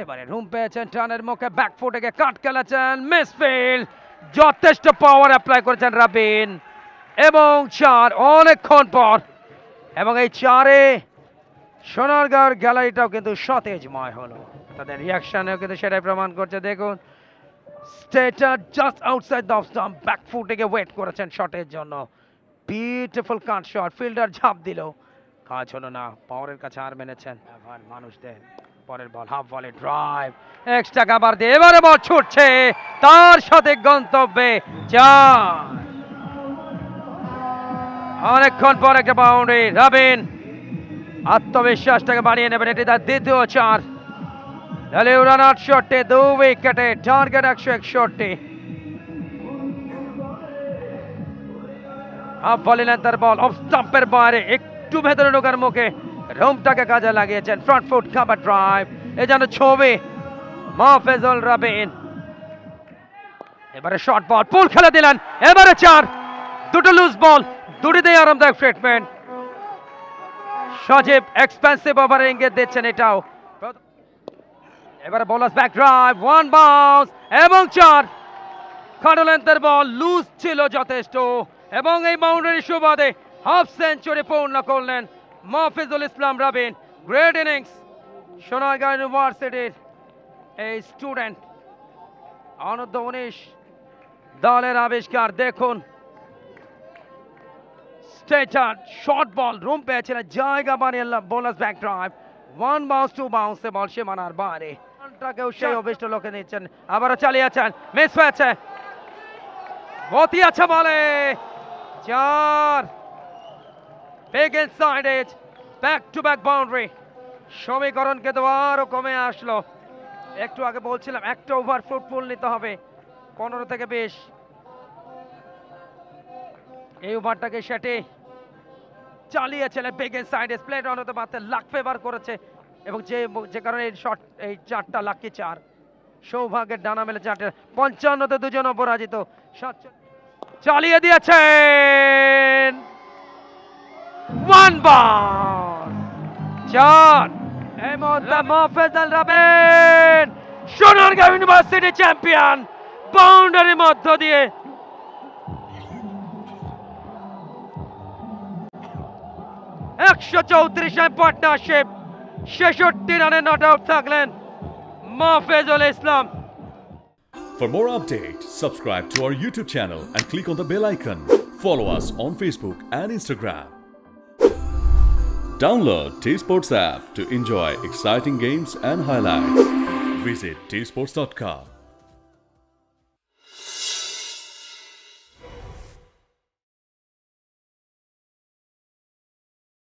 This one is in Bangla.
এবারে রুম পেয়েছেন টানের মুখে ব্যাকফুটে গিয়ে কাট খেলেছেন মিসফিল্ড যথেষ্ট পাওয়ার অ্যাপ্লাই করেছেন রাবিন এবং 4 অনেকক্ষণ পর এবং এই 4-এ সোনারগাঁওয়ের গ্যালারিটাও কিন্তু সতেজময় হলো তাদের রিয়াকশনেও কিন্তু সেটাই প্রমাণ করছে দেখুন স্টেটার just outside the off stump ব্যাকফুটে গিয়ে ওয়েট করেছেন শটের জন্য বিউটিফুল কাট শট ফিল্ডার ঝাঁপ দিল কাজ হলো না পাওয়ারের কাছে আর মেনেছেন এবার মানুষদের পরের বল হাফ বলে ড্রাইভ এক্সট্রা কাভার দিয়ে এবারে বল ছুটছে তার সাথে গন্তব্যে 4 অনেকক্ষণ পর একটা বাউন্ডারি রাবিন আত্মবিশ্বাসটাকে বাড়িয়ে নেবেন এটি তার দ্বিতীয় 4 দলীয় রান 68 2 উইকেটে টার্গেট 161 হাফ ভলি লেন্থের বল অফ স্টাম্পের বাইরে একটু ভেতরে ঢোকার মুখে রোমটাকে কাজে লাগিয়েছেন ফ্রন্ট ফুট কাভার ড্রাইভ এই যেন ছবি মাহফেজুল রাবিন এবারে শর্ট বল পুল খেলে দিলেন এবারে 4 দুটো লুজ বল দুটিতেই আরামদায়ক ট্রিটমেন্ট সজীব এক্সপেন্সিভ ওভারে ইঙ্গিত দিচ্ছেন এটাও এবারে বোলার্স ব্যাক ড্রাইভ 1 বাউন্স এবং 4 খাটো লেন্থের বল লুজ ছিল যথেষ্ট এবং এই বাউন্ডারি সুবাদে হাফ সেঞ্চুরি পূর্ণ করলেন মাহফিজুল ইসলাম রাবিন গ্রেট ইনিংস সোনারগাঁও ইউনিভার্সিটির এই স্টুডেন্ট অনূর্ধ্ব 19 দলের আবিষ্কার দেখুন স্ট্রেটার শর্ট বল রুম পেয়েছিলেন জায়গা বানিয়ে বোলার্স ব্যাক ড্রাইভ 1 বাউন্স 2 বাউন্সে বল সীমানার বাইরে রানটাকেও সেই অভিষ্ট লোকে নিচ্ছেন আবারও চালিয়েছেন মিস হয়েছে গতি আছে বলে 4 big inside age back to back boundary সমীকরণ কিন্তু আরো কমে আসলো একটু আগে বলছিলাম একটা ওভার ফুটবল নিতে হবে 15 থেকে 20 এই ওভারটাকে সেটে চালিয়েছিলেন big inside edge played on হতে পারতে লাক ফেভার করেছে এবং যে কারণে এই শট এই 4টা লাকি 4 সৌভাগ্যের ডানা মেলে 4টে 55তে দুজন অপরাজিত চালিয়ে দিয়েছেন 1 বল 4 এই মুহূর্তে মাহফেজুল রাবিন সোনারগাঁও ইউনিভার্সিটি চ্যাম্পিয়ন বাউন্ডারির মধ্য দিয়ে 134 রান পার্টনারশিপ 66 রানে নট আউট থাকলেন মাহফেজুল ইসলাম For more updates, subscribe to our YouTube channel and click on the bell icon. Follow us on Facebook and Instagram. Download T-Sports app to enjoy exciting games and highlights. Visit tsports.com.